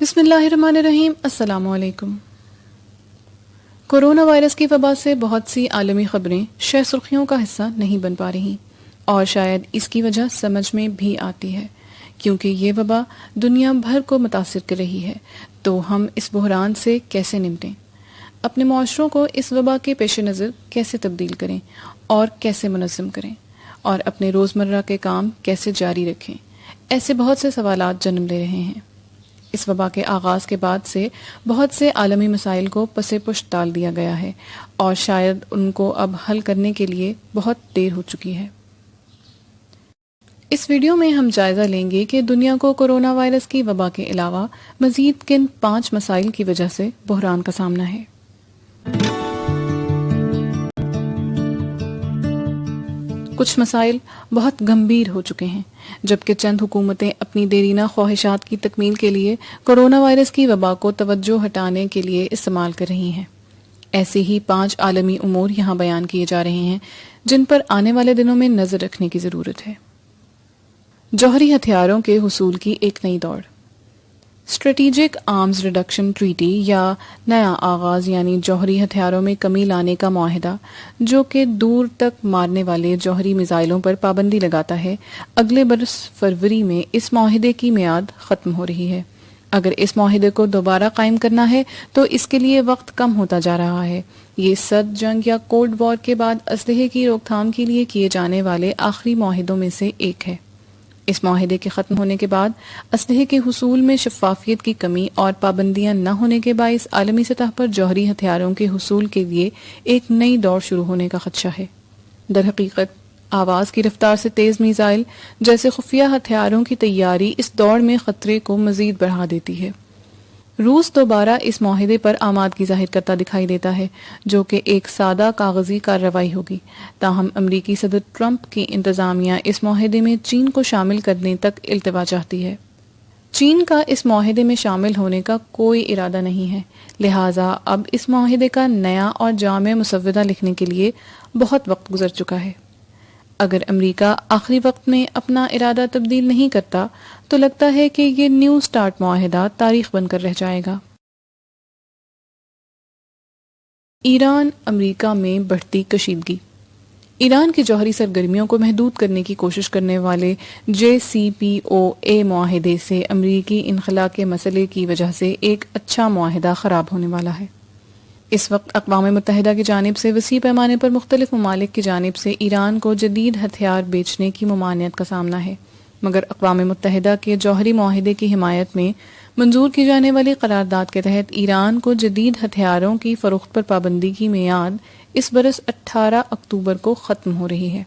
بسم اللہ الرحمن الرحیم۔ السلام علیکم۔ کورونا وائرس کی وبا سے بہت سی عالمی خبریں شہ سرخیوں کا حصہ نہیں بن پا رہی، اور شاید اس کی وجہ سمجھ میں بھی آتی ہے، کیونکہ یہ وبا دنیا بھر کو متاثر کر رہی ہے۔ تو ہم اس بحران سے کیسے نمٹیں؟ اپنے معاشروں کو اس وبا کے پیش نظر کیسے تبدیل کریں اور کیسے منظم کریں، اور اپنے روزمرہ کے کام کیسے جاری رکھیں؟ ایسے بہت سے سوالات جنم لے رہے ہیں۔ اس وبا کے آغاز کے بعد سے بہت سے عالمی مسائل کو پس پشت ڈال دیا گیا ہے، اور شاید ان کو اب حل کرنے کے لیے بہت دیر ہو چکی ہے۔ اس ویڈیو میں ہم جائزہ لیں گے کہ دنیا کو کورونا وائرس کی وبا کے علاوہ مزید کن 5 مسائل کی وجہ سے بحران کا سامنا ہے۔ کچھ مسائل بہت گمبھیر ہو چکے ہیں، جبکہ چند حکومتیں اپنی دیرینہ خواہشات کی تکمیل کے لیے کورونا وائرس کی وبا کو توجہ ہٹانے کے لیے استعمال کر رہی ہیں۔ ایسے ہی 5 عالمی امور یہاں بیان کیے جا رہے ہیں جن پر آنے والے دنوں میں نظر رکھنے کی ضرورت ہے۔ جوہری ہتھیاروں کے حصول کی ایک نئی دوڑ۔ اسٹریٹجک آرمز ریڈکشن ٹریٹی یا نیا آغاز، یعنی جوہری ہتھیاروں میں کمی لانے کا معاہدہ، جو کہ دور تک مارنے والے جوہری میزائلوں پر پابندی لگاتا ہے، اگلے برس فروری میں اس معاہدے کی میعاد ختم ہو رہی ہے۔ اگر اس معاہدے کو دوبارہ قائم کرنا ہے تو اس کے لیے وقت کم ہوتا جا رہا ہے۔ یہ سرد جنگ یا کولڈ وار کے بعد اسلحے کی روک تھام کے لیے کیے جانے والے آخری معاہدوں میں سے ایک ہے۔ اس معاہدے کے ختم ہونے کے بعد اسلحے کے حصول میں شفافیت کی کمی اور پابندیاں نہ ہونے کے باعث عالمی سطح پر جوہری ہتھیاروں کے حصول کے لیے ایک نئی دوڑ شروع ہونے کا خدشہ ہے۔ در حقیقت آواز کی رفتار سے تیز میزائل جیسے خفیہ ہتھیاروں کی تیاری اس دوڑ میں خطرے کو مزید بڑھا دیتی ہے۔ روس دوبارہ اس معاہدے پر آمادگی ظاہر کرتا دکھائی دیتا ہے، جو کہ ایک سادہ کاغذی کارروائی ہوگی۔ تاہم امریکی صدر ٹرمپ کی انتظامیہ اس معاہدے میں چین کو شامل کرنے تک التوا چاہتی ہے۔ چین کا اس معاہدے میں شامل ہونے کا کوئی ارادہ نہیں ہے، لہٰذا اب اس معاہدے کا نیا اور جامع مسودہ لکھنے کے لیے بہت وقت گزر چکا ہے۔ اگر امریکہ آخری وقت میں اپنا ارادہ تبدیل نہیں کرتا تو لگتا ہے کہ یہ نیو سٹارٹ معاہدہ تاریخ بن کر رہ جائے گا۔ ایران امریکہ میں بڑھتی کشیدگی۔ ایران کی جوہری سرگرمیوں کو محدود کرنے کی کوشش کرنے والے JCPOA معاہدے سے امریکی انخلا کے مسئلے کی وجہ سے ایک اچھا معاہدہ خراب ہونے والا ہے۔ اس وقت اقوام متحدہ کی جانب سے وسیع پیمانے پر مختلف ممالک کی جانب سے ایران کو جدید ہتھیار بیچنے کی ممانعت کا سامنا ہے، مگر اقوام متحدہ کے جوہری معاہدے کی حمایت میں منظور کی جانے والی قرارداد کے تحت ایران کو جدید ہتھیاروں کی فروخت پر پابندی کی میعاد اس برس 18 اکتوبر کو ختم ہو رہی ہے۔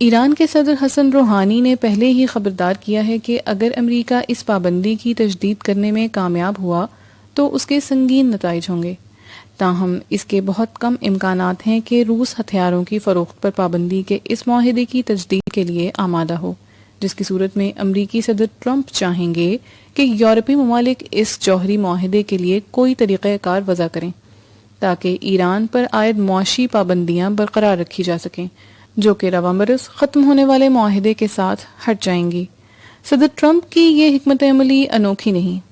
ایران کے صدر حسن روحانی نے پہلے ہی خبردار کیا ہے کہ اگر امریکہ اس پابندی کی تجدید کرنے میں کامیاب ہوا تو اس کے سنگین نتائج ہوں گے۔ تاہم اس کے بہت کم امکانات ہیں کہ روس ہتھیاروں کی فروخت پر پابندی کے اس معاہدے کی تجدید کے لیے آمادہ ہو، جس کی صورت میں امریکی صدر ٹرمپ چاہیں گے کہ یورپی ممالک اس جوہری معاہدے کے لیے کوئی طریقہ کار وضع کریں تاکہ ایران پر عائد معاشی پابندیاں برقرار رکھی جا سکیں، جو کہ رواں برس ختم ہونے والے معاہدے کے ساتھ ہٹ جائیں گی۔ صدر ٹرمپ کی یہ حکمت عملی انوکھی نہیں۔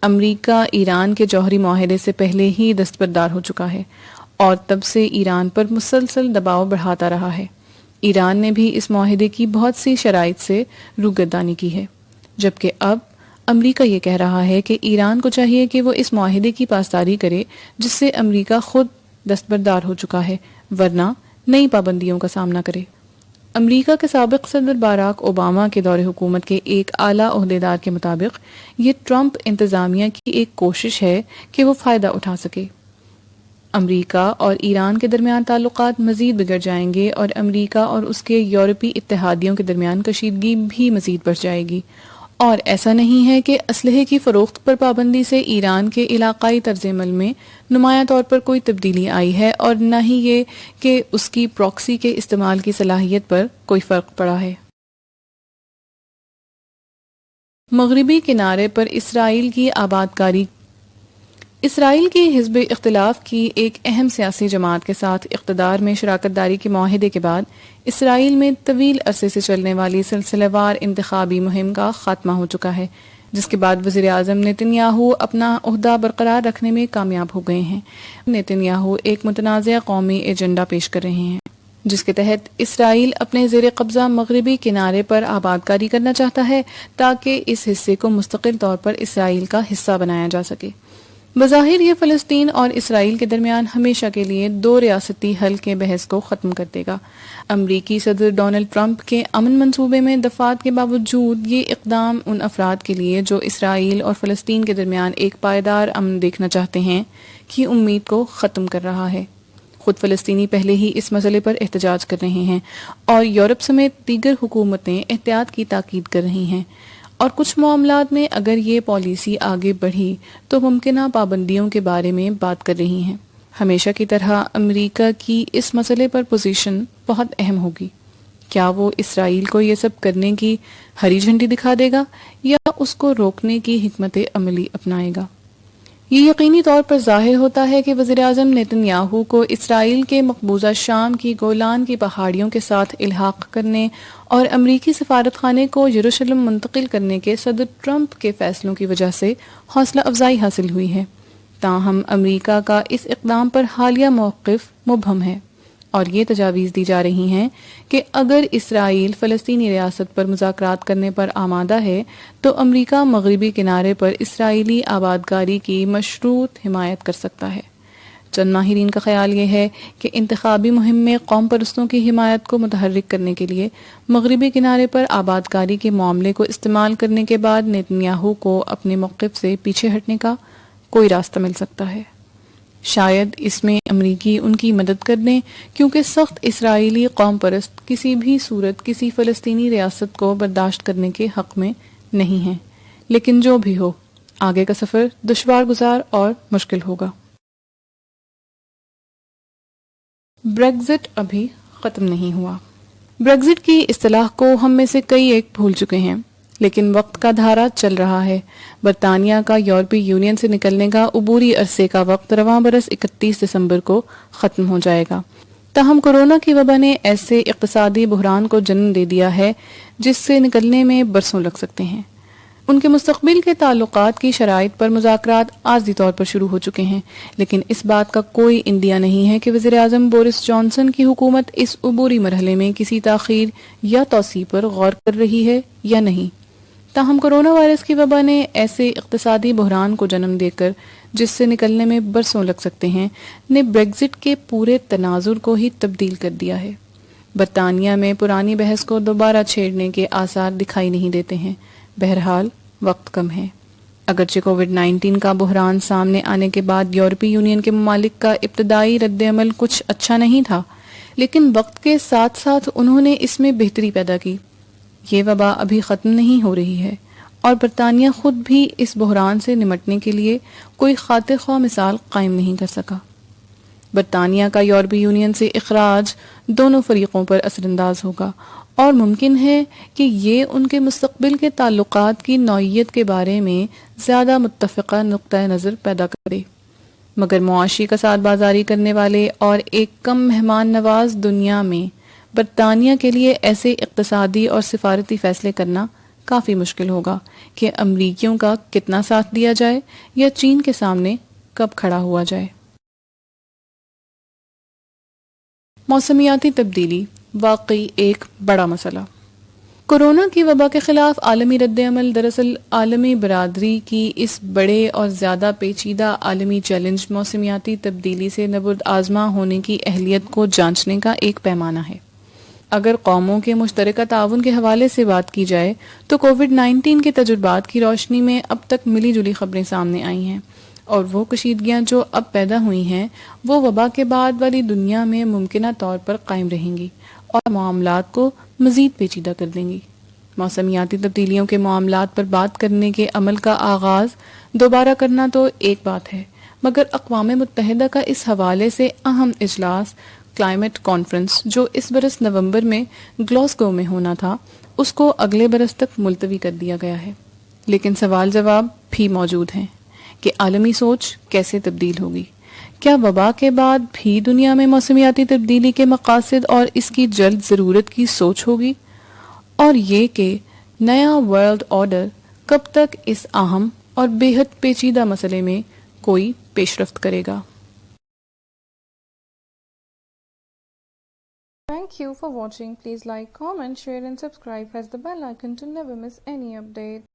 امریکہ ایران کے جوہری معاہدے سے پہلے ہی دستبردار ہو چکا ہے اور تب سے ایران پر مسلسل دباؤ بڑھاتا رہا ہے۔ ایران نے بھی اس معاہدے کی بہت سی شرائط سے روگردانی کی ہے، جبکہ اب امریکہ یہ کہہ رہا ہے کہ ایران کو چاہیے کہ وہ اس معاہدے کی پاسداری کرے جس سے امریکہ خود دستبردار ہو چکا ہے، ورنہ نئی پابندیوں کا سامنا کرے۔ امریکہ کے سابق صدر باراک اوباما کے دور حکومت کے ایک اعلیٰ عہدیدار کے مطابق یہ ٹرمپ انتظامیہ کی ایک کوشش ہے کہ وہ فائدہ اٹھا سکے۔ امریکہ اور ایران کے درمیان تعلقات مزید بگڑ جائیں گے اور امریکہ اور اس کے یورپی اتحادیوں کے درمیان کشیدگی بھی مزید بڑھ جائے گی۔ اور ایسا نہیں ہے کہ اسلحے کی فروخت پر پابندی سے ایران کے علاقائی طرز عمل میں نمایاں طور پر کوئی تبدیلی آئی ہے، اور نہ ہی یہ کہ اس کی پراکسی کے استعمال کی صلاحیت پر کوئی فرق پڑا ہے۔ مغربی کنارے پر اسرائیل کی آباد کاری۔ اسرائیل کی حزب اختلاف کی ایک اہم سیاسی جماعت کے ساتھ اقتدار میں شراکت داری کے معاہدے کے بعد اسرائیل میں طویل عرصے سے چلنے والی سلسلہ وار انتخابی مہم کا خاتمہ ہو چکا ہے، جس کے بعد وزیر اعظم نیتن یاہو اپنا عہدہ برقرار رکھنے میں کامیاب ہو گئے ہیں۔ نیتن یاہو ایک متنازع قومی ایجنڈا پیش کر رہے ہیں جس کے تحت اسرائیل اپنے زیر قبضہ مغربی کنارے پر آبادکاری کرنا چاہتا ہے تاکہ اس حصے کو مستقل طور پر اسرائیل کا حصہ بنایا جا سکے۔ بظاہر یہ فلسطین اور اسرائیل کے درمیان ہمیشہ کے لیے دو ریاستی حل کے بحث کو ختم کر دے گا۔ امریکی صدر ڈونلڈ ٹرمپ کے امن منصوبے میں دفعات کے باوجود یہ اقدام ان افراد کے لیے جو اسرائیل اور فلسطین کے درمیان ایک پائیدار امن دیکھنا چاہتے ہیں کی امید کو ختم کر رہا ہے۔ خود فلسطینی پہلے ہی اس مسئلے پر احتجاج کر رہے ہیں اور یورپ سمیت دیگر حکومتیں احتیاط کی تاکید کر رہی ہیں، اور کچھ معاملات میں اگر یہ پالیسی آگے بڑھی تو ممکنہ پابندیوں کے بارے میں بات کر رہی ہیں۔ ہمیشہ کی طرح امریکہ کی اس مسئلے پر پوزیشن بہت اہم ہوگی۔ کیا وہ اسرائیل کو یہ سب کرنے کی ہری جھنڈی دکھا دے گا یا اس کو روکنے کی حکمت عملی اپنائے گا؟ یہ یقینی طور پر ظاہر ہوتا ہے کہ وزیر اعظم نیتن یاہو کو اسرائیل کے مقبوضہ شام کی گولان کی پہاڑیوں کے ساتھ الحاق کرنے اور امریکی سفارت خانے کو یروشلم منتقل کرنے کے صدر ٹرمپ کے فیصلوں کی وجہ سے حوصلہ افزائی حاصل ہوئی ہے۔ تاہم امریکہ کا اس اقدام پر حالیہ موقف مبہم ہے اور یہ تجاویز دی جا رہی ہیں کہ اگر اسرائیل فلسطینی ریاست پر مذاکرات کرنے پر آمادہ ہے تو امریکہ مغربی کنارے پر اسرائیلی آبادکاری کی مشروط حمایت کر سکتا ہے۔ چند ماہرین کا خیال یہ ہے کہ انتخابی مہم میں قوم پرستوں کی حمایت کو متحرک کرنے کے لیے مغربی کنارے پر آبادکاری کے معاملے کو استعمال کرنے کے بعد نیتن یاہو کو اپنے موقف سے پیچھے ہٹنے کا کوئی راستہ مل سکتا ہے۔ شاید اس میں امریکی ان کی مدد کر دیں کیونکہ سخت اسرائیلی قوم پرست کسی بھی صورت کسی فلسطینی ریاست کو برداشت کرنے کے حق میں نہیں ہیں، لیکن جو بھی ہو آگے کا سفر دشوار گزار اور مشکل ہوگا۔ بریگزٹ ابھی ختم نہیں ہوا۔ بریگزٹ کی اصطلاح کو ہم میں سے کئی ایک بھول چکے ہیں، لیکن وقت کا دھارا چل رہا ہے۔ برطانیہ کا یورپی یونین سے نکلنے کا عبوری عرصے کا وقت رواں برس 31 دسمبر کو ختم ہو جائے گا۔ تاہم کورونا کی وبا نے ایسے اقتصادی بحران کو جنم دے دیا ہے جس سے نکلنے میں برسوں لگ سکتے ہیں۔ ان کے مستقبل کے تعلقات کی شرائط پر مذاکرات عارضی طور پر شروع ہو چکے ہیں، لیکن اس بات کا کوئی اندیہ نہیں ہے کہ وزیر اعظم بورس جانسن کی حکومت اس عبوری مرحلے میں کسی تاخیر یا توسیع پر غور کر رہی ہے یا نہیں۔ تاہم کرونا وائرس کی وبا نے ایسے اقتصادی بحران کو جنم دے کر جس سے نکلنے میں برسوں لگ سکتے ہیں نے بریگزٹ کے پورے تناظر کو ہی تبدیل کر دیا ہے۔ برطانیہ میں پرانی بحث کو دوبارہ چھیڑنے کے آثار دکھائی نہیں دیتے ہیں۔ بہرحال وقت کم ہے۔ اگرچہ کووڈ-19 کا بحران سامنے آنے کے بعد یورپی یونین کے ممالک کا ابتدائی رد عمل کچھ اچھا نہیں تھا، لیکن وقت کے ساتھ ساتھ انہوں نے اس میں بہتری پیدا کی۔ یہ وبا ابھی ختم نہیں ہو رہی ہے اور برطانیہ خود بھی اس بحران سے نمٹنے کے لیے کوئی خاطر خواہ مثال قائم نہیں کر سکا۔ برطانیہ کا یورپی یونین سے اخراج دونوں فریقوں پر اثر انداز ہوگا اور ممکن ہے کہ یہ ان کے مستقبل کے تعلقات کی نوعیت کے بارے میں زیادہ متفقہ نقطہ نظر پیدا کرے، مگر معاشی کساد بازاری کرنے والے اور ایک کم مہمان نواز دنیا میں برطانیہ کے لیے ایسے اقتصادی اور سفارتی فیصلے کرنا کافی مشکل ہوگا کہ امریکیوں کا کتنا ساتھ دیا جائے یا چین کے سامنے کب کھڑا ہوا جائے۔ موسمیاتی تبدیلی واقعی ایک بڑا مسئلہ۔ کورونا کی وبا کے خلاف عالمی رد عمل دراصل عالمی برادری کی اس بڑے اور زیادہ پیچیدہ عالمی چیلنج موسمیاتی تبدیلی سے نبرد آزما ہونے کی اہلیت کو جانچنے کا ایک پیمانہ ہے۔ اگر قوموں کے مشترکہ تعاون کے حوالے سے بات کی جائے تو کووڈ-19 کے تجربات کی روشنی میں اب تک ملی جلی خبریں سامنے آئی ہیں، اور وہ کشیدگیاں جو اب پیدا ہوئی ہیں وہ وبا کے بعد والی دنیا میں ممکنہ طور پر قائم رہیں گی اور معاملات کو مزید پیچیدہ کر دیں گی۔ موسمیاتی تبدیلیوں کے معاملات پر بات کرنے کے عمل کا آغاز دوبارہ کرنا تو ایک بات ہے، مگر اقوام متحدہ کا اس حوالے سے اہم اجلاس کلائمیٹ کانفرنس جو اس برس نومبر میں گلاسگو میں ہونا تھا، اس کو اگلے برس تک ملتوی کر دیا گیا ہے۔ لیکن سوال جواب بھی موجود ہیں کہ عالمی سوچ کیسے تبدیل ہوگی؟ کیا وبا کے بعد بھی دنیا میں موسمیاتی تبدیلی کے مقاصد اور اس کی جلد ضرورت کی سوچ ہوگی؟ اور یہ کہ نیا ورلڈ آرڈر کب تک اس اہم اور بےحد پیچیدہ مسئلے میں کوئی پیش رفت کرے گا؟ Thank you for watching. Please like, comment, share and subscribe. Press the bell icon to never miss any update.